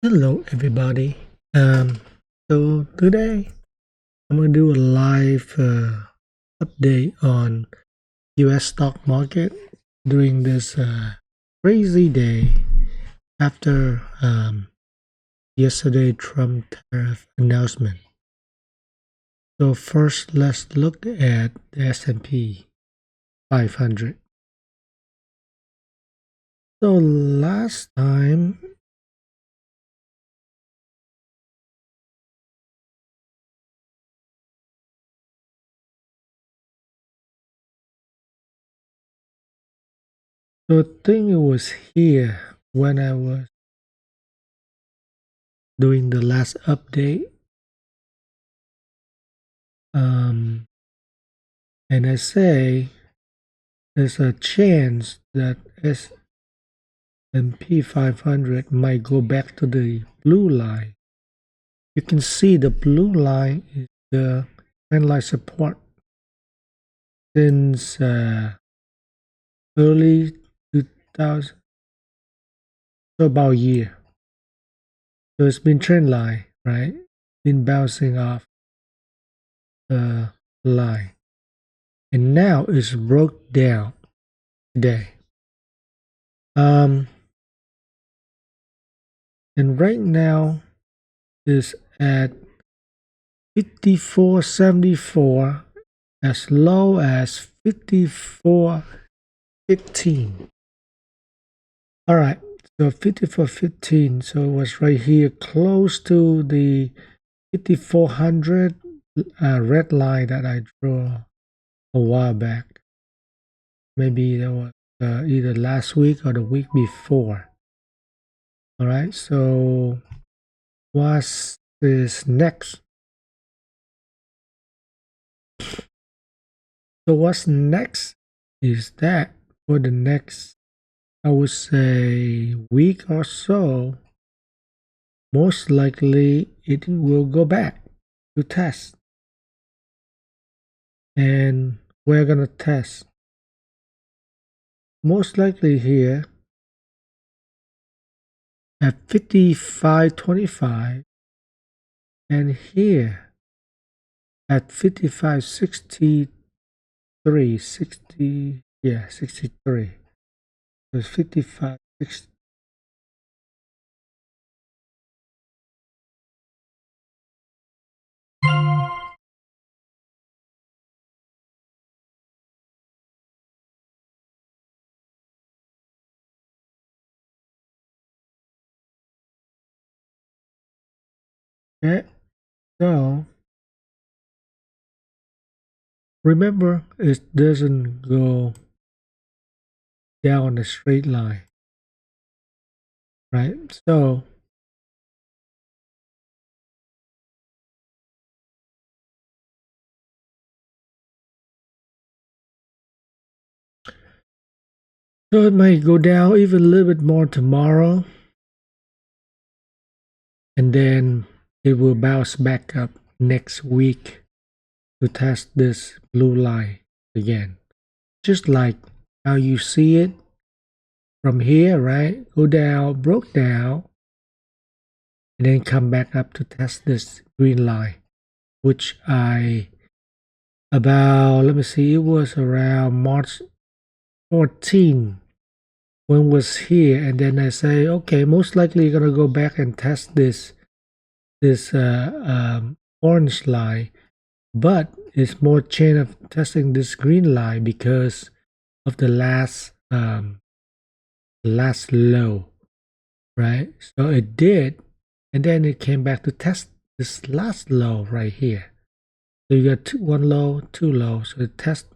Hello everybody. So today I'm gonna do a live update on US stock market during this crazy day after yesterday Trump tariff announcement. So first let's look at the S&P 500. So last time I think it was here when I was doing the last update. And I say there's a chance that S&P 500 might go back to the blue line. You can see the blue line is the trendline support since early 2000, so about a year. So it's been trend line, right? Been bouncing off the line. And now it's broke down today. And right now is at 54.74 as low as 54.15. All right, so 54.15, so it was right here close to the 5400 red line that I drew a while back. Maybe that was either last week or the week before. All right, so what's this next? So what's next is that for the next, I would say, week or so, most likely it will go back to test. And we're going to test. Most likely here at 55.25 and here at 55.63. 63. So it's 55.60. Okay, so remember it doesn't go down a straight line, right? So it might go down even a little bit more tomorrow, and then it will bounce back up next week to test this blue line again. Just like how you see it from here, right? Go down, broke down, and then come back up to test this green line, which let me see, it was around March 14 when it was here, and then I say, okay, most likely you're gonna go back and test this orange line, but it's more chance of testing this green line because of the last low, right? So it did, and then it came back to test this last low right here. So you got one low, two lows. So it test,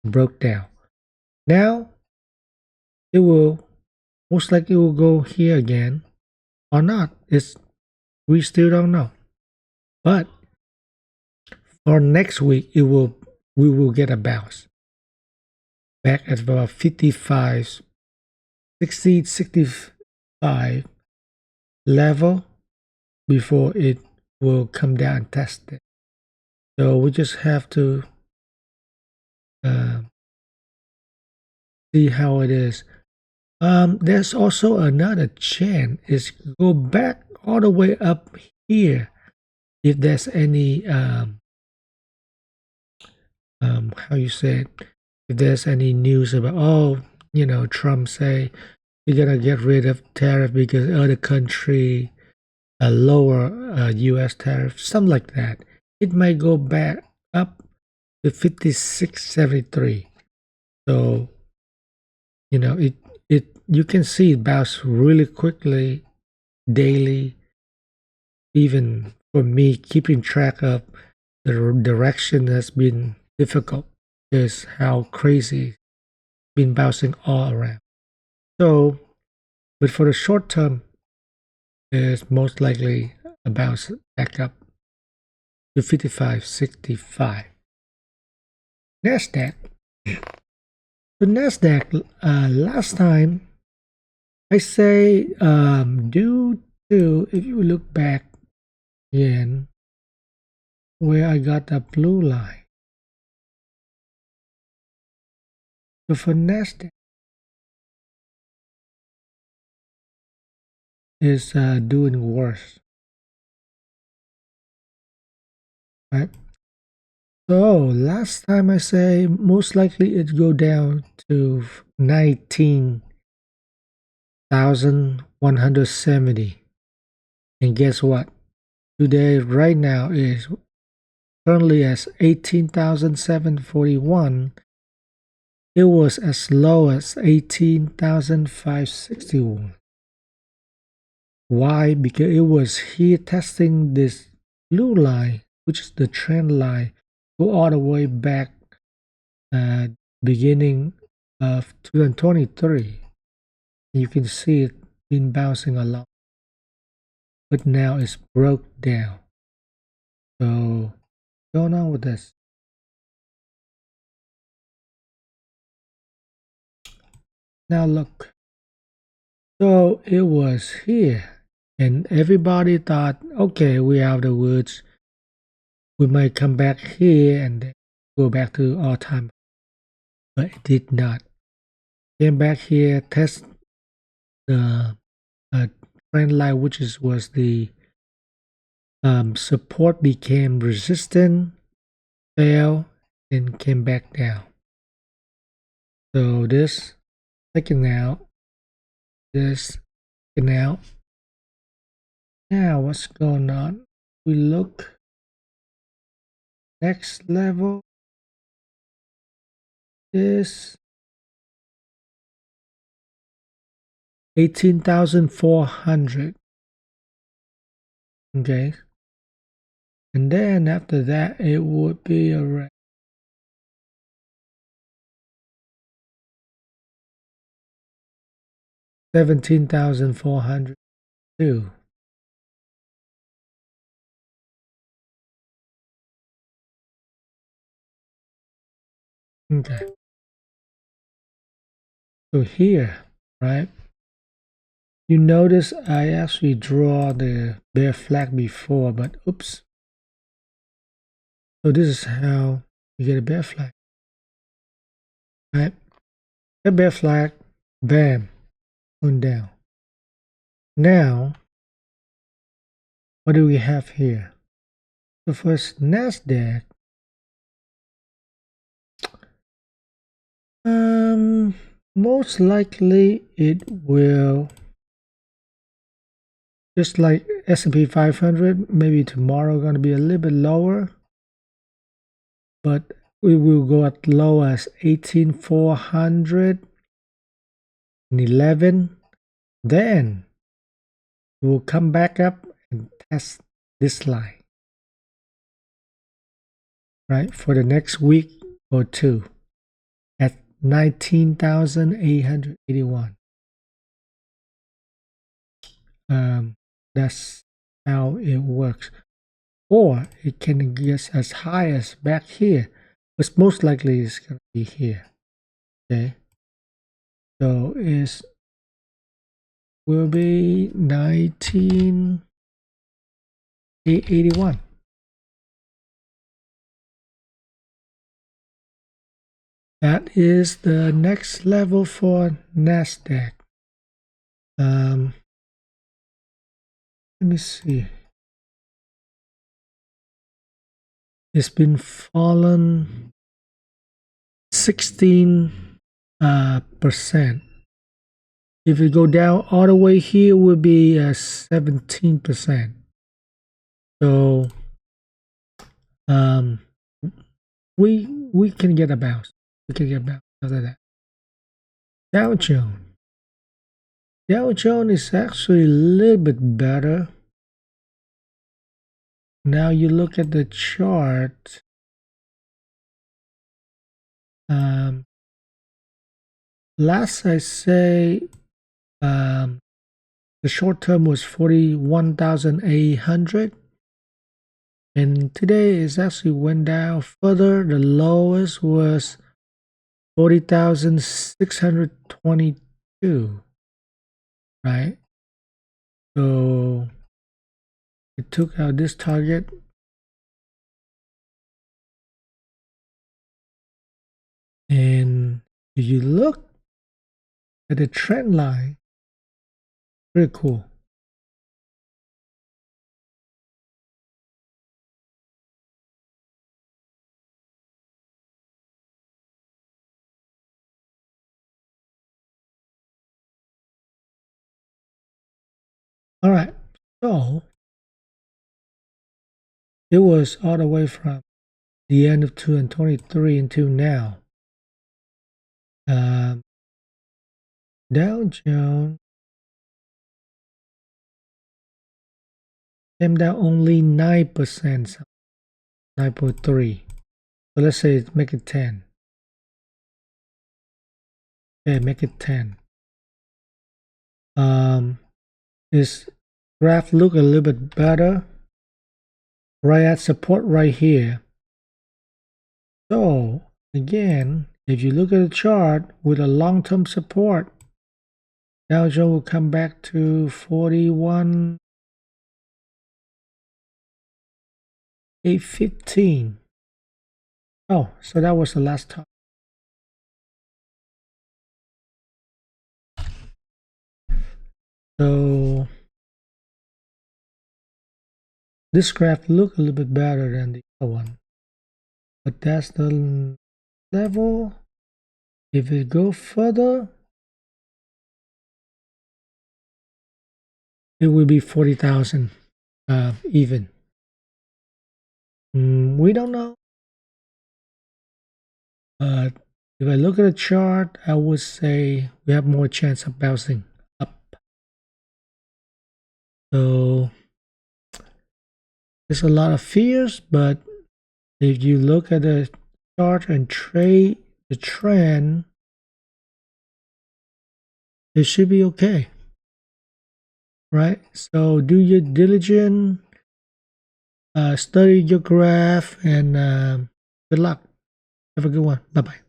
broke down. Now it will most likely will go here again or not. We still don't know. But for next week, we will get a bounce back at about 55, 60, 65 level before it will come down and test it. So we just have to see how it is. There's also another chance is go back all the way up here if there's any how you say it, if there's any news about, oh, you know, Trump say you're gonna get rid of tariff because other country lower US tariff, something like that, it might go back up to 56.73. So you know, it you can see it bounce really quickly daily. Even for me, keeping track of the direction has been difficult because how crazy it's been bouncing all around. So, but for the short term, it's most likely a bounce back up to 55.65. Nasdaq. The Nasdaq last time I say due to, if you look back again where I got the blue line. So for Nasdaq is doing worse, right? So last time I say most likely it go down to 19,170, and guess what? Today, right now, is currently as 18,741. It was as low as 18,561. Why? Because it was here testing this blue line, which is the trend line, go all the way back beginning of 2023. You can see it been bouncing a lot, but now it's broke down. So what's going on with this? Now look. So it was here, and everybody thought, okay, we're out of the woods. We might come back here and then go back to all time, but it did not. Came back here, test the trend line, which was the support, became resistant, fell, and came back down. So this taken out, this taken out. Now what's going on? We look next level is 18,400. Okay, and then after that it would be around 17,402. Okay, so here, right, you notice I actually draw the bear flag before, but oops. So this is how you get a bear flag, right? A bear flag, bam, going down. Now, what do we have here? So first, Nasdaq. Most likely it will, just like S&P 500, maybe tomorrow going to be a little bit lower, but we will go as low as 18,411. Then we will come back up and test this line, right, for the next week or two at 19,881. That's how it works. Or it can get as high as back here, but most likely it's going to be here. Okay, so it will be 19,881. That is the next level for Nasdaq. Let me see. It's been fallen 16%. If we go down all the way here, would be 17%. So we can get a bounce. We can get a bounce after that. Dow Jones. Dow Jones is actually a little bit better. Now you look at the chart. Last I say, the short term was 41,800, and today it actually went down further. The lowest was 40,622, right? So it took out this target, and if you look at the trend line, pretty cool. All right, so it was all the way from the end of 2023 until now. Dow Jones came down only 9%, 9.3. So let's say make it 10. Okay, make it 10. This graph look a little bit better. Right at support right here. So again, if you look at the chart with a long-term support, Dow Jones will come back to 41,815. Oh, so that was the last time. So this graph look a little bit better than the other one, but that's the level. If it go further, it will be 40,000 even. We don't know. But if I look at the chart, I would say we have more chance of bouncing up. So there's a lot of fears, but if you look at the chart and trade the trend, it should be okay. Right? So do your diligence, study your graph, and good luck. Have a good one. Bye-bye.